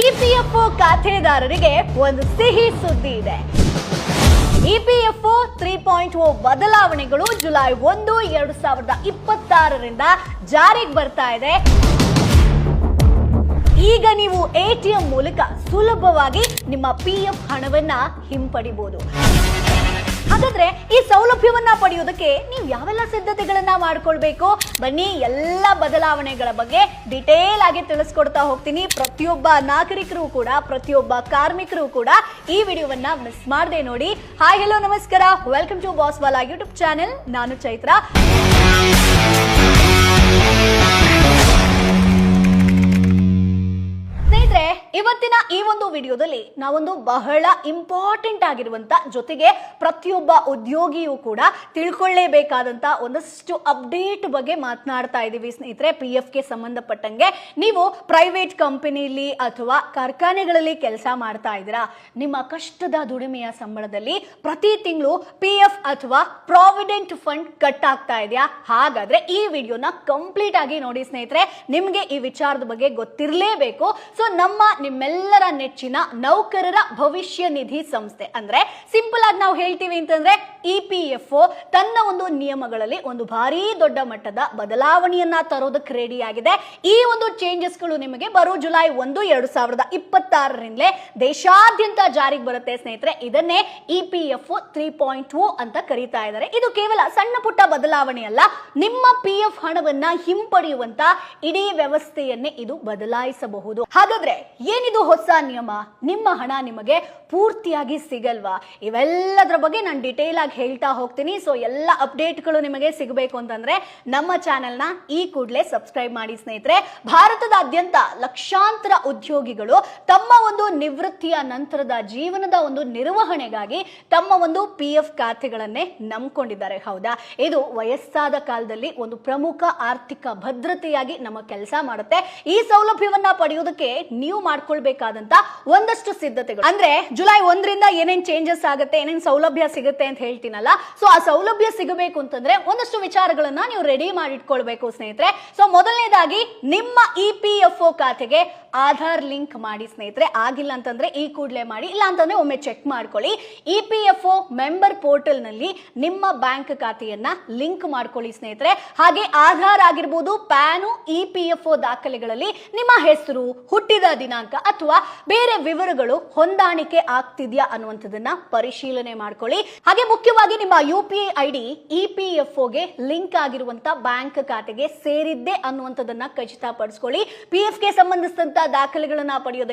EPFO ಖಾತೆದಾರರಿಗೆ ಒಂದು ಸಿಹಿ ಸುದ್ದಿ ಇದೆ. ಇಪಿಎಫ್ಒ 3.0 ಬದಲಾವಣೆಗಳು ಜುಲೈ 1, 2026ರಿಂದ ಜಾರಿಗೆ ಬರ್ತಾ ಇದೆ. ಈಗ ನೀವು ಎಟಿಎಂ ಮೂಲಕ ಸುಲಭವಾಗಿ ನಿಮ್ಮ ಪಿಎಫ್ ಹಣವನ್ನ ಹಿಂಪಡಿಬಹುದು. ಹಾಗಾದ್ರೆ ಈ ಸೌಲಭ್ಯವನ್ನ ಪಡೆಯೋದಕ್ಕೆ ನೀವು ಯಾವೆಲ್ಲ ಸಿದ್ಧತೆಗಳನ್ನ ಮಾಡ್ಕೊಳ್ಬೇಕು? ಬನ್ನಿ, ಎಲ್ಲ ಬದಲಾವಣೆಗಳ ಬಗ್ಗೆ ಡಿಟೇಲ್ ಆಗಿ ತಿಳಿಸ್ಕೊಡ್ತಾ ಹೋಗ್ತೀನಿ. ಪ್ರತಿಯೊಬ್ಬ ನಾಗರಿಕರು ಕೂಡ, ಪ್ರತಿಯೊಬ್ಬ ಕಾರ್ಮಿಕರು ಕೂಡ ಈ ವಿಡಿಯೋವನ್ನ ಮಿಸ್ ಮಾಡದೆ ನೋಡಿ. ಹಾಯ್, ಹೆಲೋ, ನಮಸ್ಕಾರ, ವೆಲ್ಕಮ್ ಟು ಬಾಸ್ವಾಲಾ ಯೂಟ್ಯೂಬ್ ಚಾನೆಲ್. ನಾನು ಚೈತ್ರ. ಇವತ್ತಿನ ಈ ಒಂದು ವಿಡಿಯೋದಲ್ಲಿ ನಾವೊಂದು ಬಹಳ ಇಂಪಾರ್ಟೆಂಟ್ ಆಗಿರುವಂತ, ಜೊತೆಗೆ ಪ್ರತಿಯೊಬ್ಬ ಉದ್ಯೋಗಿಯೂ ಕೂಡ ತಿಳ್ಕೊಳ್ಳೇಬೇಕಾದಂತ ಒಂದಷ್ಟು ಅಪ್ಡೇಟ್ ಬಗ್ಗೆ ಮಾತನಾಡ್ತಾ ಇದ್ದೀವಿ ಸ್ನೇಹಿತರೆ. PF ಗೆ ಸಂಬಂಧಪಟ್ಟಂಗೆ ನೀವು ಪ್ರೈವೇಟ್ ಕಂಪನಿಲಿ ಅಥವಾ ಕಾರ್ಖಾನೆಗಳಲ್ಲಿ ಕೆಲಸ ಮಾಡ್ತಾ ಇದ್ದೀರಾ, ನಿಮ್ಮ ಕಷ್ಟದ ದುಡಿಮೆಯ ಸಂಬಳದಲ್ಲಿ ಪ್ರತಿ ತಿಂಗಳು PF ಅಥವಾ ಪ್ರಾವಿಡೆಂಟ್ ಫಂಡ್ ಕಟ್ ಆಗ್ತಾ ಇದೆಯಾ? ಹಾಗಾದ್ರೆ ಈ ವಿಡಿಯೋನ ಕಂಪ್ಲೀಟ್ ಆಗಿ ನೋಡಿ ಸ್ನೇಹಿತರೆ. ನಿಮ್ಗೆ ಈ ವಿಚಾರದ ಬಗ್ಗೆ ಗೊತ್ತಿರಲೇಬೇಕು. ಸೊ ನಿಮ್ಮೆಲ್ಲರ ನೆಚ್ಚಿನ ನೌಕರರ ಭವಿಷ್ಯ ನಿಧಿ ಸಂಸ್ಥೆ, ಅಂದ್ರೆ ಸಿಂಪಲ್ ಆಗಿ ನಾವು ಹೇಳ್ತೀವಿ ಅಂತಂದ್ರೆ ಇಪಿಎಫ್ಒ ತನ್ನ ಒಂದು ನಿಯಮಗಳಲ್ಲಿ ಒಂದು ಭಾರಿ ದೊಡ್ಡ ಮಟ್ಟದ ಬದಲಾವಣೆಯನ್ನ ತರೋದಕ್ಕೆ ರೆಡಿ ಆಗಿದೆ. ಈ ಒಂದು ಚೇಂಜಸ್ ಗಳು ನಿಮಗೆ ಬರೋ ಜುಲೈ 1, 2026ರಿಂದಲೇ ದೇಶಾದ್ಯಂತ ಜಾರಿಗೆ ಬರುತ್ತೆ ಸ್ನೇಹಿತರೆ. ಇದನ್ನೇ ಇಪಿಎಫ್ಒ 3.0 ಅಂತ ಕರೀತಾ ಇದ್ದಾರೆ. ಇದು ಕೇವಲ ಸಣ್ಣ ಪುಟ್ಟ ಬದಲಾವಣೆ ಅಲ್ಲ, ನಿಮ್ಮ PF ಹಣವನ್ನ ಹಿಂಪಡೆಯುವಂತ ಇಡೀ ವ್ಯವಸ್ಥೆಯನ್ನೇ ಇದು ಬದಲಾಯಿಸಬಹುದು. ಹಾಗಾದ್ರೆ ಏನಿದು ಹೊಸ ನಿಯಮ? ನಿಮ್ಮ ಹಣ ನಿಮಗೆ ಪೂರ್ತಿಯಾಗಿ ಸಿಗಲ್ವಾ? ಇವೆಲ್ಲದರ ಬಗ್ಗೆ ನಾನು ಡಿಟೇಲ್ ಆಗಿ ಹೇಳ್ತಾ ಹೋಗ್ತೀನಿ. ಸೊ ಎಲ್ಲ ಅಪ್ಡೇಟ್ಗಳು ನಿಮಗೆ ಸಿಗಬೇಕು ಅಂತಂದ್ರೆ ನಮ್ಮ ಚಾನೆಲ್ನ ಈ ಕೂಡಲೇ ಸಬ್ಸ್ಕ್ರೈಬ್ ಮಾಡಿ ಸ್ನೇಹಿತರೆ. ಭಾರತದಾದ್ಯಂತ ಲಕ್ಷಾಂತರ ಉದ್ಯೋಗಿಗಳು ತಮ್ಮ ಒಂದು ನಿವೃತ್ತಿಯ ನಂತರದ ಜೀವನದ ಒಂದು ನಿರ್ವಹಣೆಗಾಗಿ ತಮ್ಮ ಒಂದು PF ಖಾತೆಗಳನ್ನೇ ನಂಬಿಕೊಂಡಿದ್ದಾರೆ. ಹೌದಾ? ಇದು ವಯಸ್ಸಾದ ಕಾಲದಲ್ಲಿ ಒಂದು ಪ್ರಮುಖ ಆರ್ಥಿಕ ಭದ್ರತೆಯಾಗಿ ನಮ್ಮ ಕೆಲಸ ಮಾಡುತ್ತೆ. ಈ ಸೌಲಭ್ಯವನ್ನ ಪಡೆಯೋದಕ್ಕೆ ನೀವು ಮಾಡ್ಕೊಳ್ಬೇಕಾದಂತ ಒಂದಷ್ಟು ಸಿದ್ಧತೆಗಳು, ಅಂದ್ರೆ ಜುಲೈ 1ರಿಂದ ಏನೇನ್ ಚೇಂಜಸ್ ಆಗುತ್ತೆ, ಏನೇನ್ ಸೌಲಭ್ಯ ಸಿಗುತ್ತೆ ಅಂತ ಹೇಳ್ತೀನಲ್ಲ, ಸೊ ಆ ಸೌಲಭ್ಯ ಸಿಗಬೇಕು ಅಂತಂದ್ರೆ ಒಂದಷ್ಟು ವಿಚಾರಗಳನ್ನ ನೀವು ರೆಡಿ ಮಾಡಿಟ್ಕೊಳ್ಬೇಕು ಸ್ನೇಹಿತರೆ. ಸೊ ಮೊದಲನೇದಾಗಿ ನಿಮ್ಮ ಇಪಿಎಫ್ಒ ಖಾತೆಗೆ ಆಧಾರ್ ಲಿಂಕ್ ಮಾಡಿ ಸ್ನೇಹಿತರೆ. ಆಗಿಲ್ಲ ಅಂತಂದ್ರೆ ಈ ಕೂಡಲೇ ಮಾಡಿ, ಇಲ್ಲ ಅಂತಂದ್ರೆ ಒಮ್ಮೆ ಚೆಕ್ ಮಾಡ್ಕೊಳ್ಳಿ. ಇಪಿಎಫ್ಒ ಮೆಂಬರ್ ಪೋರ್ಟಲ್ ನಲ್ಲಿ ನಿಮ್ಮ ಬ್ಯಾಂಕ್ ಖಾತೆಯನ್ನ ಲಿಂಕ್ ಮಾಡ್ಕೊಳ್ಳಿ ಸ್ನೇಹಿತರೆ. ಹಾಗೆ ಆಧಾರ್ ಆಗಿರ್ಬೋದು, ಪ್ಯಾನು, ಇಪಿಎಫ್ಒ ದಾಖಲೆಗಳಲ್ಲಿ ನಿಮ್ಮ ಹೆಸರು, ಹುಟ್ಟಿದ ದಿನಾಂಕ ಅಥವಾ ಬೇರೆ ವಿವರಗಳು ಹೊಂದಾಣಿಕೆ ಆಗ್ತಿದ್ಯಾ ಅನ್ನುವಂಥದ್ದನ್ನ ಪರಿಶೀಲನೆ ಮಾಡ್ಕೊಳ್ಳಿ. ಹಾಗೆ ಮುಖ್ಯವಾಗಿ ನಿಮ್ಮ UPI ID ಇಪಿಎಫ್ಒಗೆ ಲಿಂಕ್ ಆಗಿರುವಂತ ಬ್ಯಾಂಕ್ ಖಾತೆಗೆ ಸೇರಿದ್ದೆ ಅನ್ನುವಂಥದ್ದನ್ನ ಖಚಿತಪಡಿಸ್ಕೊಳ್ಳಿ. PF ಗೆ ಸಂಬಂಧಿಸಿದಂತ ದಾಖಲೆಗಳನ್ನ ಪಡೆಯೋದಕ್ಕೆ